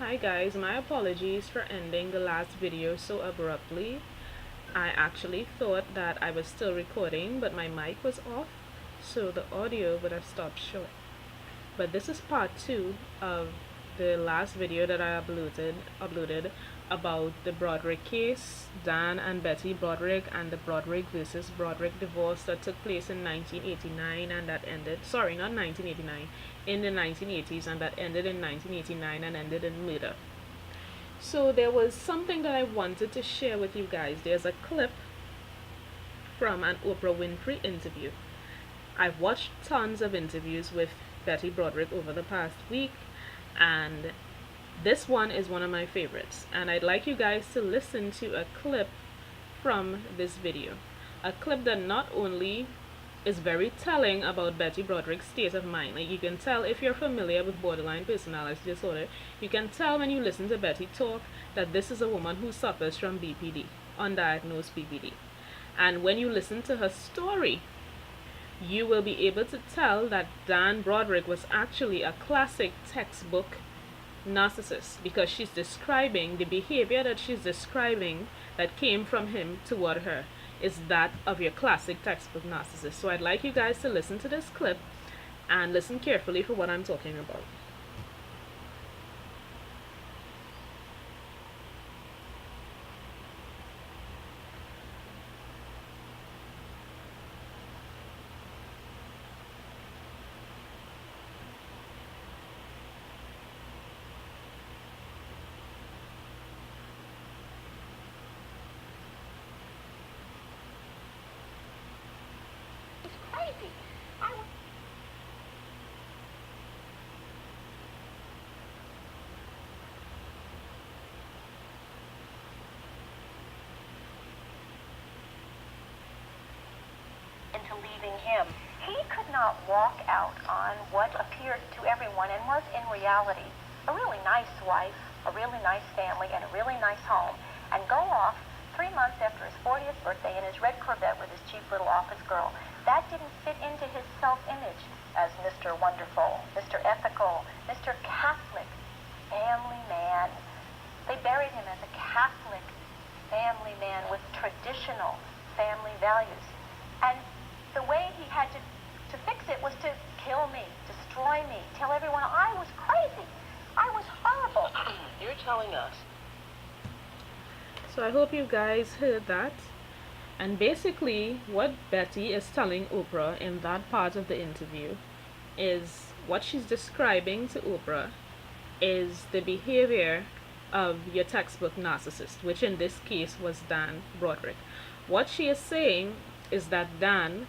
Hi guys, my apologies for ending the last video so abruptly. I actually thought that I was still recording, but my mic was off, so the audio would have stopped short. But this is part 2 of the last video that I uploaded about the Broderick case, Dan and Betty Broderick, and the Broderick versus Broderick divorce that took place in 1989 and that ended, sorry, not 1989, in the 1980s, and that ended in 1989 and ended in murder. So there was something that I wanted to share with you guys. There's a clip from an Oprah Winfrey interview. I've watched tons of interviews with Betty Broderick over the past week, and this one is one of my favorites, and I'd like you guys to listen to a clip from this video. A clip that not only is very telling about Betty Broderick's state of mind. Like, you can tell if you're familiar with borderline personality disorder, you can tell when you listen to Betty talk that this is a woman who suffers from BPD, undiagnosed BPD. And when you listen to her story, you will be able to tell that Dan Broderick was actually a classic textbook narcissist, because she's describing the behavior that she's describing that came from him toward her is that of your classic textbook narcissist. So I'd like you guys to listen to this clip and listen carefully for what I'm talking about. Crazy. I was into leaving him. He could not walk out on what appeared to everyone and was in reality a really nice wife, a really nice family, and a really nice home, and go off 3 months after his 40th birthday in his red Corvette with his cheap little office girl. That didn't fit into his self-image as Mr. Wonderful, Mr. Ethical, Mr. Catholic, family man. They buried him as a Catholic family man with traditional family values. And the way he had to fix it was to kill me, destroy me, tell everyone I was crazy. I was horrible. You're telling us. So I hope you guys heard that. And basically what Betty is telling Oprah in that part of the interview is what she's describing to Oprah is the behavior of your textbook narcissist, which in this case was Dan Broderick. What she is saying is that Dan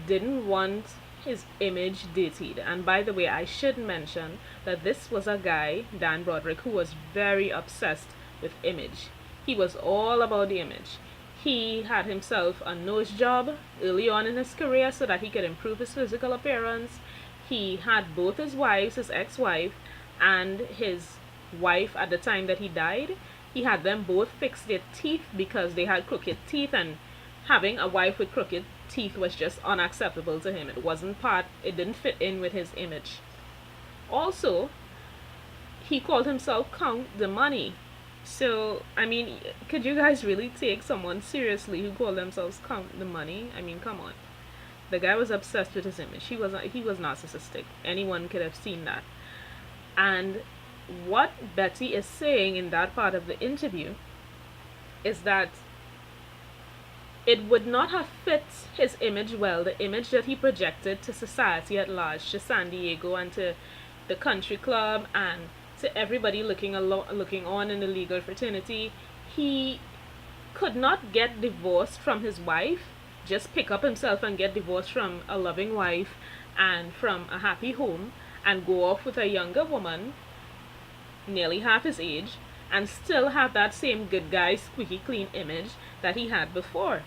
didn't want his image dirtied. And by the way, I should mention that this was a guy, Dan Broderick, who was very obsessed with image. He was all about the image. He had himself a nose job early on in his career so that he could improve his physical appearance. He had both his wives, his ex-wife and his wife at the time that he died. He had them both fix their teeth because they had crooked teeth, and having a wife with crooked teeth was just unacceptable to him. It didn't fit in with his image. Also, he called himself Count the Money. So, I mean, could you guys really take someone seriously who called themselves Count the Money? I mean, come on. The guy was obsessed with his image. He was narcissistic. Anyone could have seen that. And what Betty is saying in that part of the interview is that it would not have fit his image well, the image that he projected to society at large, to San Diego and to the country club and to everybody looking on in the legal fraternity. He could not get divorced from his wife, just pick up himself and get divorced from a loving wife and from a happy home and go off with a younger woman nearly half his age and still have that same good guy squeaky clean image that he had before.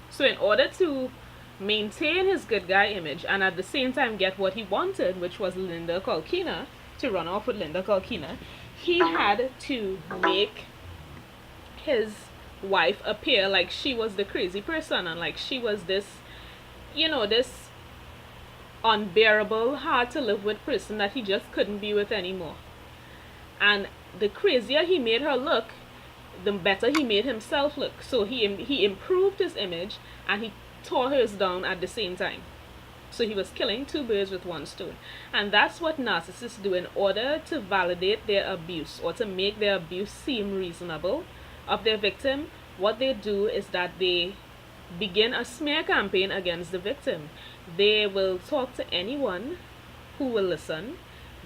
So in order to maintain his good guy image and at the same time get what he wanted, which was Linda Kalkina, to run off with Linda Kalkina, he had to make his wife appear like she was the crazy person and like she was this, this unbearable, hard to live with person that he just couldn't be with anymore. And the crazier he made her look, the better he made himself look. So he improved his image and he tore hers down at the same time. So he was killing two birds with one stone. And that's what narcissists do in order to validate their abuse or to make their abuse seem reasonable of their victim. What they do is that they begin a smear campaign against the victim. They will talk to anyone who will listen,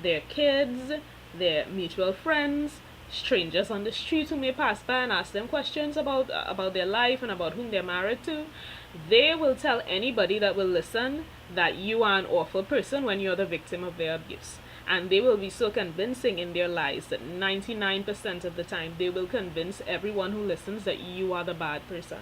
their kids, their mutual friends, strangers on the street who may pass by and ask them questions about their life and about whom they're married to. They will tell anybody that will listen that you are an awful person when you're the victim of their abuse. And they will be so convincing in their lies that 99% of the time they will convince everyone who listens that you are the bad person.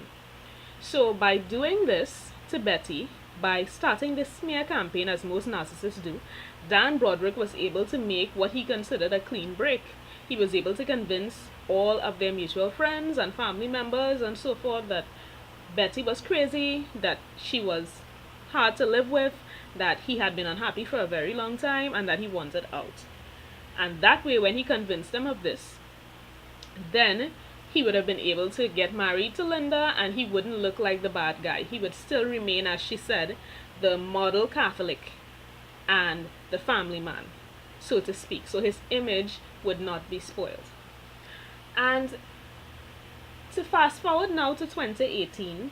So by doing this to Betty, by starting this smear campaign as most narcissists do, Dan Broderick was able to make what he considered a clean break. He was able to convince all of their mutual friends and family members and so forth that Betty was crazy, that she was hard to live with, that he had been unhappy for a very long time, and that he wanted out. And that way, when he convinced them of this, then he would have been able to get married to Linda and he wouldn't look like the bad guy. He would still remain, as she said, the model Catholic and the family man, so to speak. So his image would not be spoiled. And to fast forward now to 2018,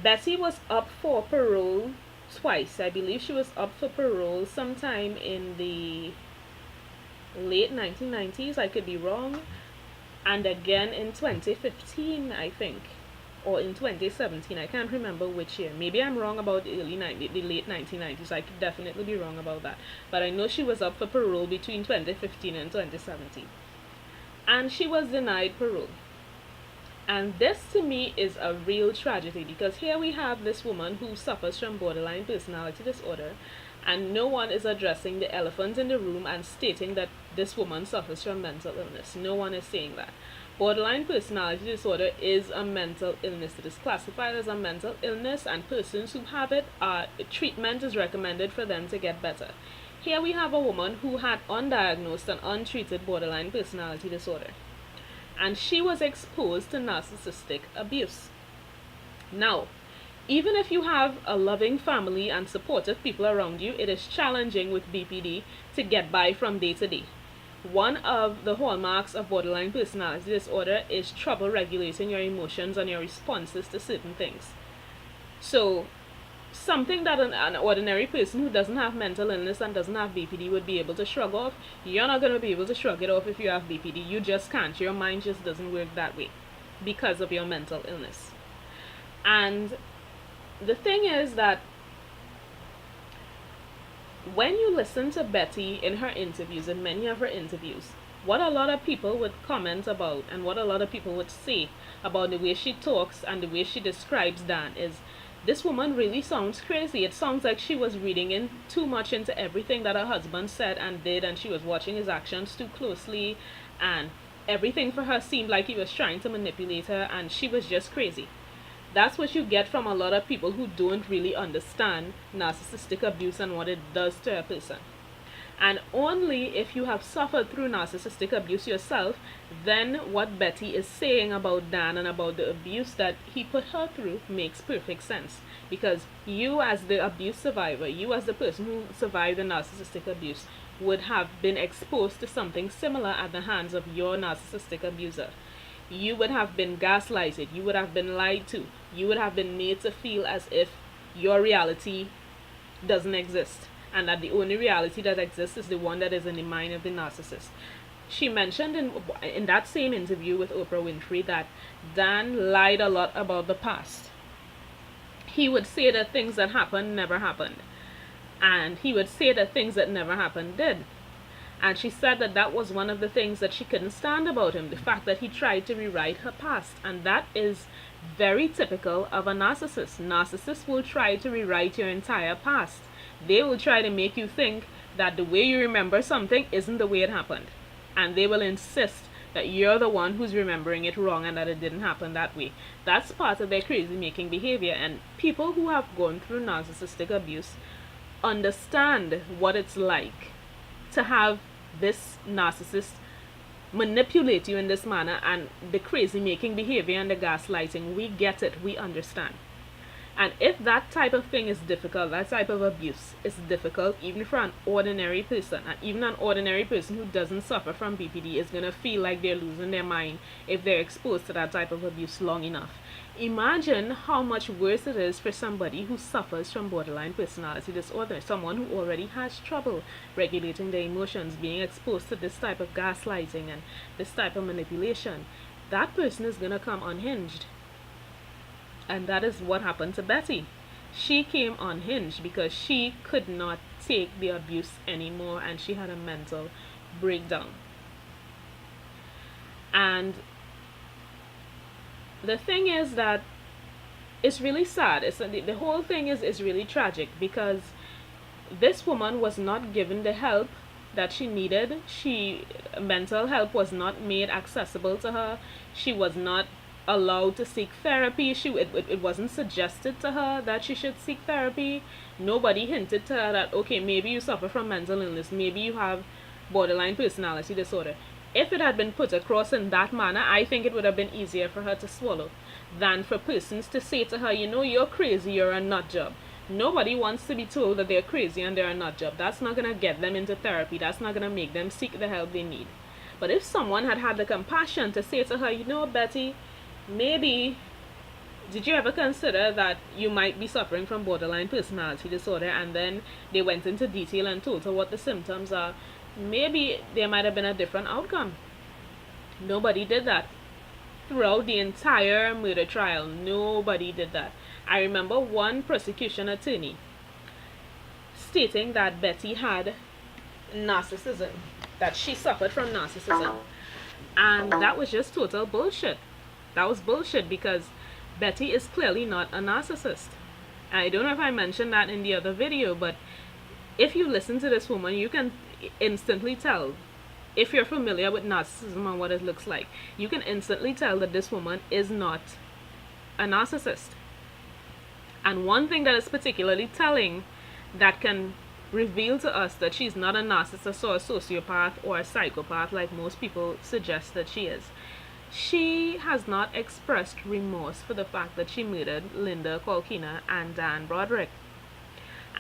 Betty was up for parole twice. I believe she was up for parole sometime in the late 1990s, I could be wrong, and again in 2015, I think, or in 2017, I can't remember which year. Maybe I'm wrong about the late 1990s. I could definitely be wrong about that, but I know she was up for parole between 2015 and 2017, and she was denied parole. And this to me is a real tragedy, because here we have this woman who suffers from borderline personality disorder, and no one is addressing the elephant in the room and stating that this woman suffers from mental illness. No one is saying that. Borderline personality disorder is a mental illness. It is classified as a mental illness, and persons who have it, treatment is recommended for them to get better. Here we have a woman who had undiagnosed and untreated borderline personality disorder, and she was exposed to narcissistic abuse. Now, even if you have a loving family and supportive people around you, it is challenging with BPD to get by from day to day. One of the hallmarks of borderline personality disorder is trouble regulating your emotions and your responses to certain things. So, something that an ordinary person who doesn't have mental illness and doesn't have BPD would be able to shrug off, you're not going to be able to shrug it off if you have BPD. You just can't. Your mind just doesn't work that way because of your mental illness. And the thing is that when you listen to Betty in her interviews, in many of her interviews, what a lot of people would comment about and what a lot of people would say about the way she talks and the way she describes Dan is, this woman really sounds crazy. It sounds like she was reading in too much into everything that her husband said and did, and she was watching his actions too closely, and everything for her seemed like he was trying to manipulate her, and she was just crazy. That's what you get from a lot of people who don't really understand narcissistic abuse and what it does to a person. And only if you have suffered through narcissistic abuse yourself, then what Betty is saying about Dan and about the abuse that he put her through makes perfect sense. Because you as the abuse survivor, you as the person who survived the narcissistic abuse, would have been exposed to something similar at the hands of your narcissistic abuser. You would have been gaslighted, you would have been lied to, you would have been made to feel as if your reality doesn't exist, and that the only reality that exists is the one that is in the mind of the narcissist. She mentioned in that same interview with Oprah Winfrey that Dan lied a lot about the past. He would say that things that happened never happened, and he would say that things that never happened did. And she said that that was one of the things that she couldn't stand about him, the fact that he tried to rewrite her past. And that is very typical of a narcissist. Narcissists will try to rewrite your entire past. They will try to make you think that the way you remember something isn't the way it happened. And they will insist that you're the one who's remembering it wrong and that it didn't happen that way. That's part of their crazy making behavior. And people who have gone through narcissistic abuse understand what it's like to have this narcissist manipulate you in this manner, and the crazy making behavior and the gaslighting, we get it, we understand. And if that type of thing is difficult, that type of abuse is difficult, even for an ordinary person, and even an ordinary person who doesn't suffer from BPD is going to feel like they're losing their mind if they're exposed to that type of abuse long enough. Imagine how much worse it is for somebody who suffers from borderline personality disorder, someone who already has trouble regulating their emotions, being exposed to this type of gaslighting and this type of manipulation. That person is going to come unhinged. And that is what happened to Betty. She came unhinged because she could not take the abuse anymore, and she had a mental breakdown. And the thing is that it's really sad. The whole thing is really tragic, because this woman was not given the help that she needed. Mental help was not made accessible to her. She was not allowed to seek therapy. It wasn't suggested to her that she should seek therapy. Nobody hinted to her that, okay, maybe you suffer from mental illness, maybe you have borderline personality disorder. If it had been put across in that manner, I think it would have been easier for her to swallow than for persons to say to her, you know, you're crazy, you're a nut job. Nobody wants to be told that they're crazy and they're a nut job. That's not going to get them into therapy. That's not going to make them seek the help they need. But if someone had had the compassion to say to her, you know, Betty, maybe, did you ever consider that you might be suffering from borderline personality disorder? And then they went into detail and told her what the symptoms are. Maybe there might have been a different outcome. Nobody did that. Throughout the entire murder trial, nobody did that. I remember one prosecution attorney stating that Betty had narcissism, that she suffered from narcissism. And that was just total bullshit. That was bullshit, because Betty is clearly not a narcissist. I don't know if I mentioned that in the other video, but if you listen to this woman, you can instantly tell. If you're familiar with narcissism and what it looks like, you can instantly tell that this woman is not a narcissist. And one thing that is particularly telling, that can reveal to us that she's not a narcissist or a sociopath or a psychopath like most people suggest that she is, she has not expressed remorse for the fact that she murdered Linda Colkina and Dan Broderick.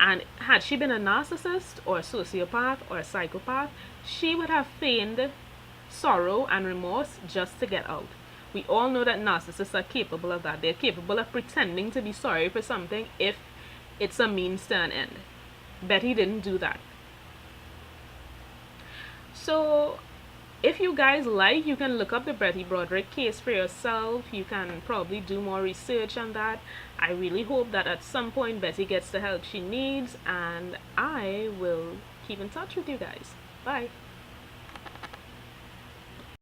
And had she been a narcissist or a sociopath or a psychopath, she would have feigned sorrow and remorse just to get out. We all know that narcissists are capable of that. They're capable of pretending to be sorry for something if it's a means to an end. Betty didn't do that. So if you guys like, you can look up the Betty Broderick case for yourself. You can probably do more research on that. I really hope that at some point Betty gets the help she needs, and I will keep in touch with you guys. Bye.